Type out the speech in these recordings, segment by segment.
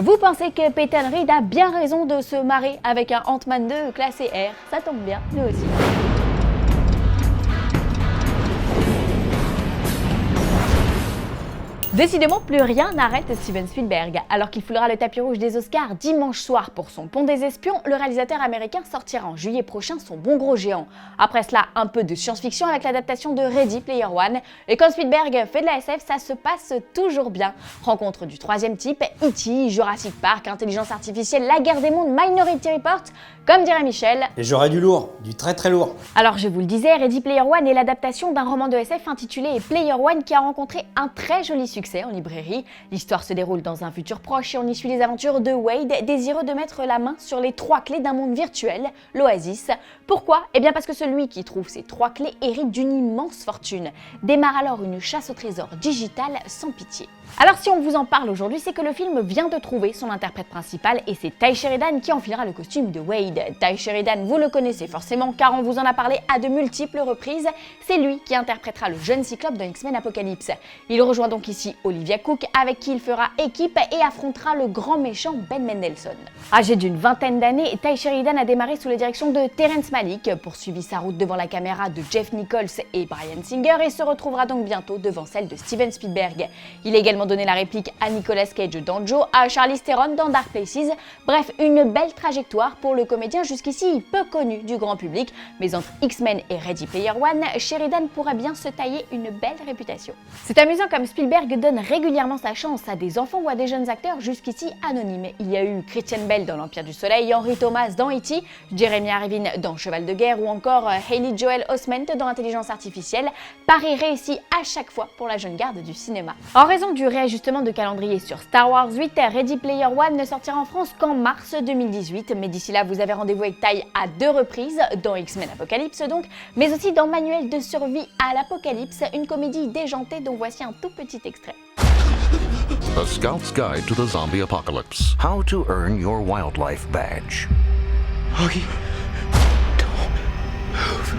Vous pensez que Peyton Reed a bien raison de se marrer avec un Ant-Man 2 classé R? Ça tombe bien, nous aussi. Décidément, plus rien n'arrête Steven Spielberg. Alors qu'il foulera le tapis rouge des Oscars dimanche soir pour son Pont des Espions, le réalisateur américain sortira en juillet prochain son Bon Gros Géant. Après cela, un peu de science-fiction avec l'adaptation de Ready Player One. Et quand Spielberg fait de la SF, ça se passe toujours bien. Rencontre du troisième type, E.T., Jurassic Park, intelligence artificielle, la guerre des mondes, Minority Report, comme dirait Michel. Et j'aurais du lourd, du très très lourd. Alors je vous le disais, Ready Player One est l'adaptation d'un roman de SF intitulé Player One qui a rencontré un très joli succès en librairie. L'histoire se déroule dans un futur proche et on y suit les aventures de Wade, désireux de mettre la main sur les 3 clés d'un monde virtuel, l'Oasis. Pourquoi? Eh bien parce que celui qui trouve ces 3 clés hérite d'une immense fortune. Démarre alors une chasse au trésor digital sans pitié. Alors si on vous en parle aujourd'hui, c'est que le film vient de trouver son interprète principal et c'est Tye Sheridan qui enfilera le costume de Wade. Tye Sheridan, vous le connaissez forcément car on vous en a parlé à de multiples reprises. C'est lui qui interprétera le jeune Cyclope dans X-Men Apocalypse. Il rejoint donc ici Olivia Cooke avec qui il fera équipe et affrontera le grand méchant Ben Mendelsohn. Âgé d'une vingtaine d'années, Tye Sheridan a démarré sous la direction de Terrence Malick, poursuivi sa route devant la caméra de Jeff Nichols et Bryan Singer et se retrouvera donc bientôt devant celle de Steven Spielberg. Il a également donné la réplique à Nicolas Cage dans Joe, à Charlize Theron dans Dark Places. Bref, une belle trajectoire pour le comédien jusqu'ici peu connu du grand public, mais entre X-Men et Ready Player One, Sheridan pourrait bien se tailler une belle réputation. C'est amusant comme Spielberg donne régulièrement sa chance à des enfants ou à des jeunes acteurs jusqu'ici anonymes. Il y a eu Christian Bale dans L'Empire du Soleil, Henry Thomas dans E.T., Jeremy Irvin dans Cheval de Guerre ou encore Haley Joel Osment dans Intelligence Artificielle. Pari réussi à chaque fois pour la jeune garde du cinéma. En raison du réajustement de calendrier sur Star Wars 8, Ready Player One ne sortira en France qu'en mars 2018, mais d'ici là vous avez rendez-vous avec Tye à 2 reprises, dans X-Men Apocalypse donc, mais aussi dans Manuel de survie à l'Apocalypse, une comédie déjantée dont voici un tout petit extrait. A Scout's Guide to the Zombie Apocalypse. How to earn your wildlife badge. Augie, don't move.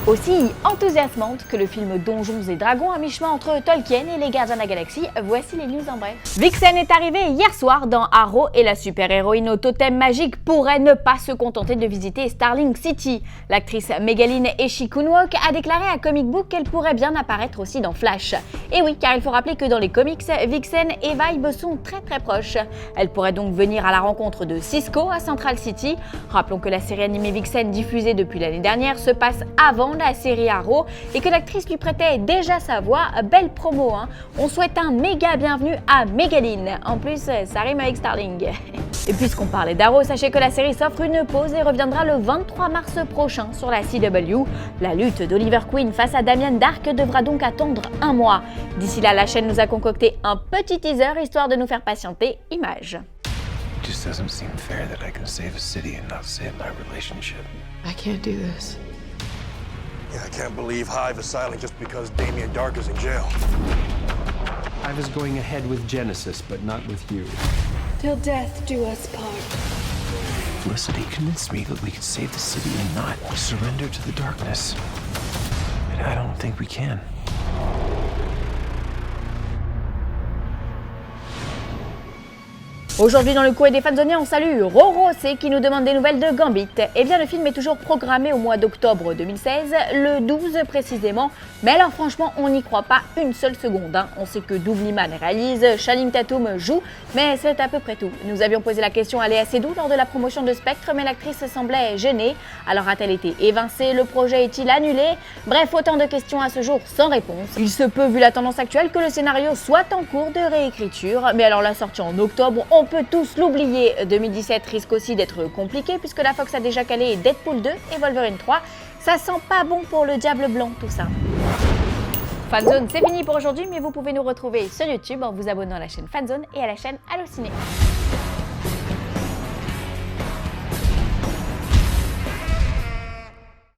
Aussi enthousiasmante que le film Donjons et Dragons à mi-chemin entre Tolkien et les Gardiens de la Galaxie, voici les news en bref. Vixen est arrivée hier soir dans Arrow et la super-héroïne au totem magique pourrait ne pas se contenter de visiter Starling City. L'actrice Megaline Echikunwoke a déclaré à Comic Book qu'elle pourrait bien apparaître aussi dans Flash. Et oui, car il faut rappeler que dans les comics, Vixen et Vibe sont très proches. Elle pourrait donc venir à la rencontre de Cisco à Central City. Rappelons que la série animée Vixen diffusée depuis l'année dernière se passe avant la série Arrow et que l'actrice lui prêtait déjà sa voix. Belle promo, hein. On souhaite un méga bienvenue à Megaline. En plus, ça rime avec Starling. Et puisqu'on parlait d'Arrow, sachez que la série s'offre une pause et reviendra le 23 mars prochain sur la CW. La lutte d'Oliver Queen face à Damien Dark devra donc attendre un mois. D'ici là, la chaîne nous a concocté un petit teaser histoire de nous faire patienter. Image. It just doesn't seem fair that I can save a city and not save my relationship. I can't do this. Yeah, I can't believe Hive is silent just because Damien Dark is in jail. I was going ahead with Genesis, but not with you. Till death do us part. Felicity convinced me that we could save the city and not surrender to the darkness. And I don't think we can. Aujourd'hui dans le courrier des fanzoniers, on salue Rorosé qui nous demande des nouvelles de Gambit. Eh bien le film est toujours programmé au mois d'octobre 2016, le 12 précisément, mais alors franchement on n'y croit pas une seule seconde. Hein. On sait que Doug Liman réalise, Channing Tatum joue, mais c'est à peu près tout. Nous avions posé la question à Léa Seydoux lors de la promotion de Spectre, mais l'actrice semblait gênée. Alors a-t-elle été évincée? Le projet est-il annulé? Bref, autant de questions à ce jour sans réponse. Il se peut, vu la tendance actuelle, que le scénario soit en cours de réécriture, mais alors la sortie en octobre, on peut tous l'oublier. 2017 risque aussi d'être compliqué puisque la Fox a déjà calé Deadpool 2 et Wolverine 3. Ça sent pas bon pour le Diable Blanc tout ça. Fanzone, c'est fini pour aujourd'hui, mais vous pouvez nous retrouver sur YouTube en vous abonnant à la chaîne Fanzone et à la chaîne Allociné.